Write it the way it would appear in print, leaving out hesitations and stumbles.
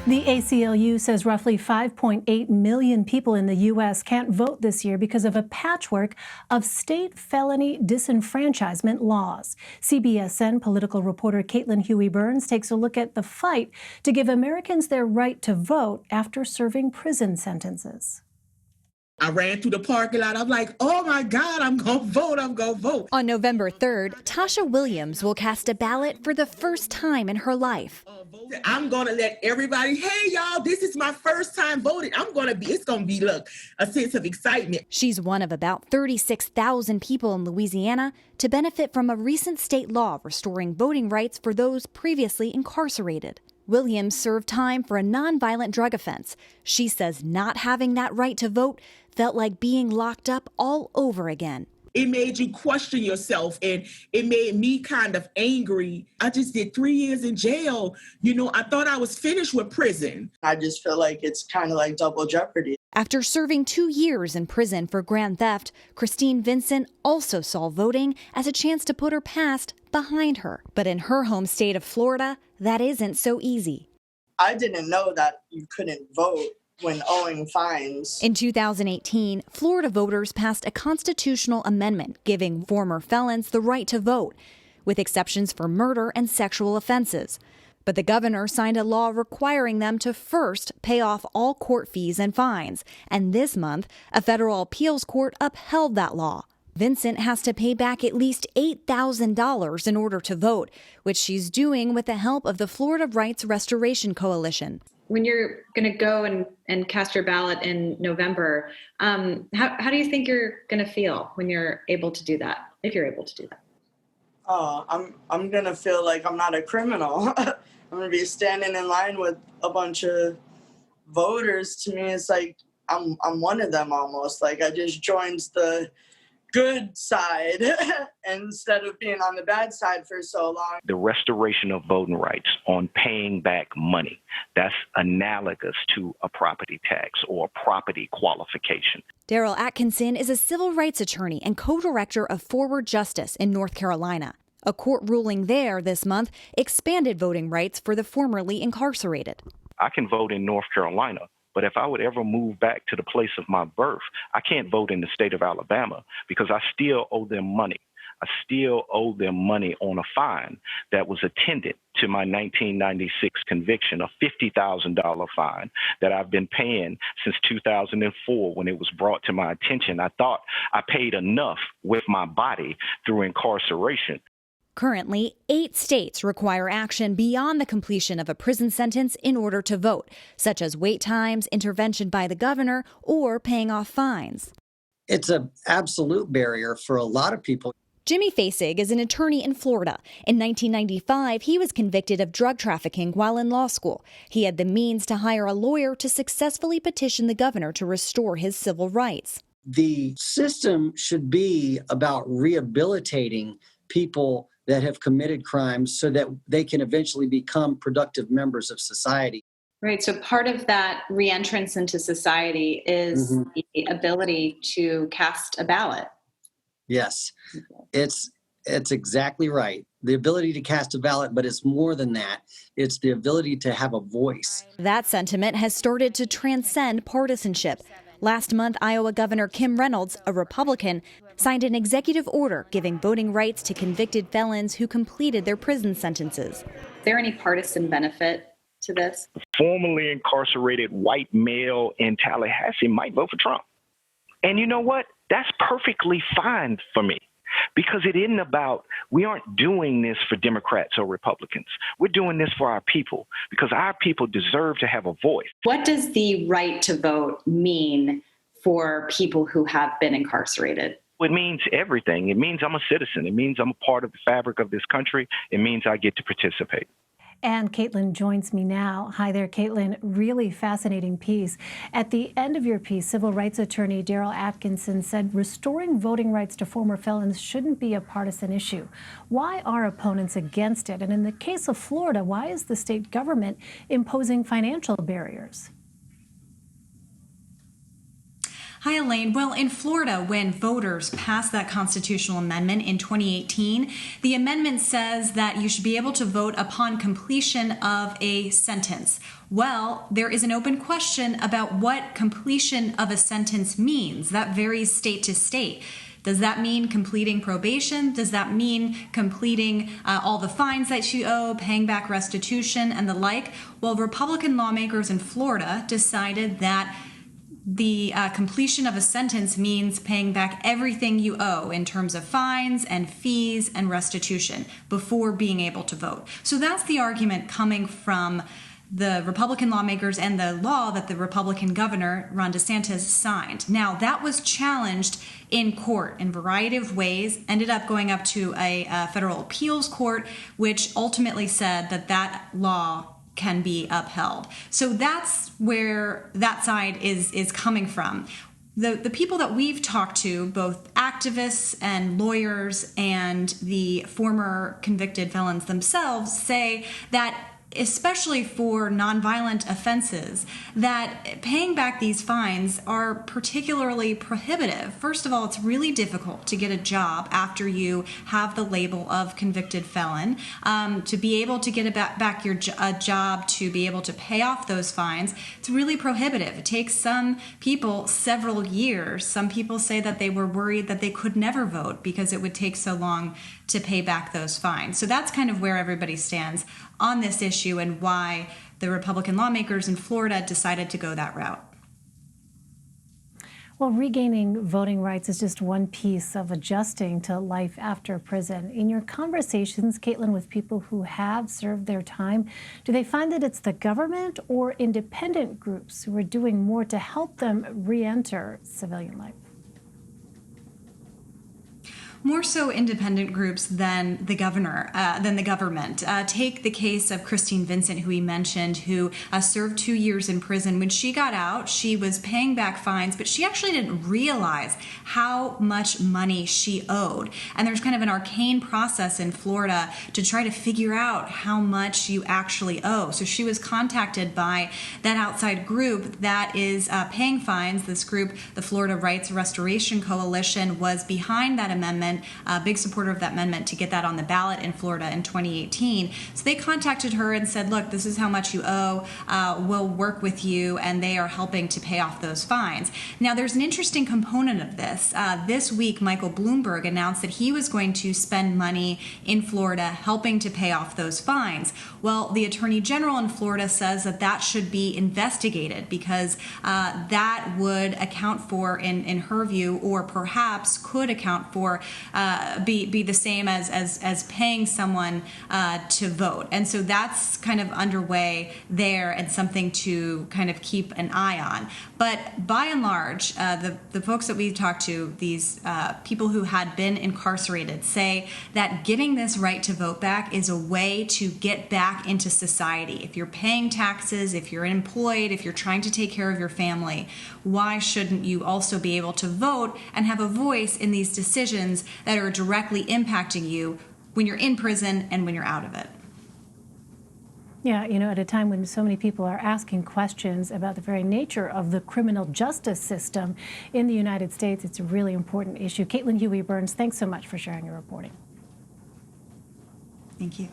The ACLU says roughly 5.8 million people in the U.S. can't vote this year because of a patchwork of state felony disenfranchisement laws. CBSN political reporter Caitlin Huey-Burns takes a look at the fight to give Americans their right to vote after serving prison sentences. I ran through the parking lot. I'm like, oh my God, I'm going to vote. I'm going to vote. On November 3rd, Tasha Williams will cast a ballot for the first time in her life. I'm going to let everybody, hey, y'all, this is my first time voting. It's going to be, look, a sense of excitement. She's one of about 36,000 people in Louisiana to benefit from a recent state law restoring voting rights for those previously incarcerated. Williams served time for a nonviolent drug offense. She says not having that right to vote felt like being locked up all over again. It made you question yourself, and it made me kind of angry. I just did 3 years in jail. I thought I was finished with prison. I just feel like it's kind of like double jeopardy. After serving 2 years in prison for grand theft, Christine Vincent also saw voting as a chance to put her past behind her. But in her home state of Florida, that isn't so easy. I didn't know that you couldn't vote when owing fines. In 2018, Florida voters passed a constitutional amendment giving former felons the right to vote, with exceptions for murder and sexual offenses. But the governor signed a law requiring them to first pay off all court fees and fines. And this month, a federal appeals court upheld that law. Vincent has to pay back at least $8,000 in order to vote, which she's doing with the help of the Florida Rights Restoration Coalition. When you're going to go and cast your ballot in November, how do you think you're going to feel when you're able to do that, if you're able to do that? Oh, I'm going to feel like I'm not a criminal. I'm going to be standing in line with a bunch of voters. To me, it's like I'm one of them almost. Like I just joined the good side instead of being on the bad side for so long. The restoration of voting rights on paying back money, that's analogous to a property tax or property qualification. Daryl Atkinson is a civil rights attorney and co-director of Forward Justice in North Carolina. A court ruling there this month expanded voting rights for the formerly incarcerated. I can vote in North Carolina, but if I would ever move back to the place of my birth, I can't vote in the state of Alabama because I still owe them money. I still owe them money on a fine that was attendant to my 1996 conviction, a $50,000 fine that I've been paying since 2004 when it was brought to my attention. I thought I paid enough with my body through incarceration. Currently, 8 states require action beyond the completion of a prison sentence in order to vote, such as wait times, intervention by the governor, or paying off fines. It's an absolute barrier for a lot of people. Jimmy Faisig is an attorney in Florida. In 1995, he was convicted of drug trafficking while in law school. He had the means to hire a lawyer to successfully petition the governor to restore his civil rights. The system should be about rehabilitating people that have committed crimes so that they can eventually become productive members of society. Right. So part of that reentrance into society is the ability to cast a ballot. Yes, it's exactly right. The ability to cast a ballot, but it's more than that. It's the ability to have a voice. That sentiment has started to transcend partisanship. Last month, Iowa Governor Kim Reynolds, a Republican, signed an executive order giving voting rights to convicted felons who completed their prison sentences. Is there any partisan benefit to this? The formerly incarcerated white male in Tallahassee might vote for Trump. And you know what? That's perfectly fine for me. Because it isn't about, we aren't doing this for Democrats or Republicans. We're doing this for our people because our people deserve to have a voice. What does the right to vote mean for people who have been incarcerated? It means everything. It means I'm a citizen. It means I'm a part of the fabric of this country. It means I get to participate. And Caitlin joins me now. Hi there, Caitlin. Really fascinating piece. At the end of your piece, civil rights attorney Daryl Atkinson said restoring voting rights to former felons shouldn't be a partisan issue. Why are opponents against it? And in the case of Florida, why is the state government imposing financial barriers? Hi, Elaine. Well, in Florida, when voters passed that constitutional amendment in 2018, the amendment says that you should be able to vote upon completion of a sentence. Well, there is an open question about what completion of a sentence means. That varies state to state. Does that mean completing probation? Does that mean completing all the fines that you owe, paying back restitution, and the like? Well, Republican lawmakers in Florida decided that the completion of a sentence means paying back everything you owe in terms of fines and fees and restitution before being able to vote. So that's the argument coming from the Republican lawmakers and the law that the Republican governor, Ron DeSantis, signed. Now, that was challenged in court in a variety of ways, ended up going up to a federal appeals court, which ultimately said that that law can be upheld. So that's where that side is coming from. The people that we've talked to, both activists and lawyers and the former convicted felons themselves, say that especially for nonviolent offenses, that paying back these fines are particularly prohibitive. First of all, it's really difficult to get a job after you have the label of convicted felon. To be able to get back your job, to be able to pay off those fines, it's really prohibitive. It takes some people several years. Some people say that they were worried that they could never vote because it would take so long to pay back those fines. So that's kind of where everybody stands on this issue and why the Republican lawmakers in Florida decided to go that route. Well, regaining voting rights is just one piece of adjusting to life after prison. In your conversations, Caitlin, with people who have served their time, do they find that it's the government or independent groups who are doing more to help them re-enter civilian life? More so independent groups than the government. Take the case of Christine Vincent, who we mentioned, who served 2 years in prison. When she got out, she was paying back fines, but she actually didn't realize how much money she owed. And there's kind of an arcane process in Florida to try to figure out how much you actually owe. So she was contacted by that outside group that is paying fines. This group, the Florida Rights Restoration Coalition, was behind that amendment, a big supporter of that amendment to get that on the ballot in Florida in 2018. So they contacted her and said, look, this is how much you owe. We'll work with you, and they are helping to pay off those fines. Now, there's an interesting component of this. This week, Michael Bloomberg announced that he was going to spend money in Florida helping to pay off those fines. Well, the Attorney General in Florida says that that should be investigated because that would account for, in her view, or perhaps could account for, be the same as paying someone to vote. And so that's kind of underway there and something to kind of keep an eye on. But by and large, the folks that we've talked to, these people who had been incarcerated, say that getting this right to vote back is a way to get back into society. If you're paying taxes, if you're employed, if you're trying to take care of your family, why shouldn't you also be able to vote and have a voice in these decisions that are directly impacting you when you're in prison and when you're out of it? Yeah, at a time when so many people are asking questions about the very nature of the criminal justice system in the United States, it's a really important issue. Caitlin Huey-Burns, thanks so much for sharing your reporting. Thank you.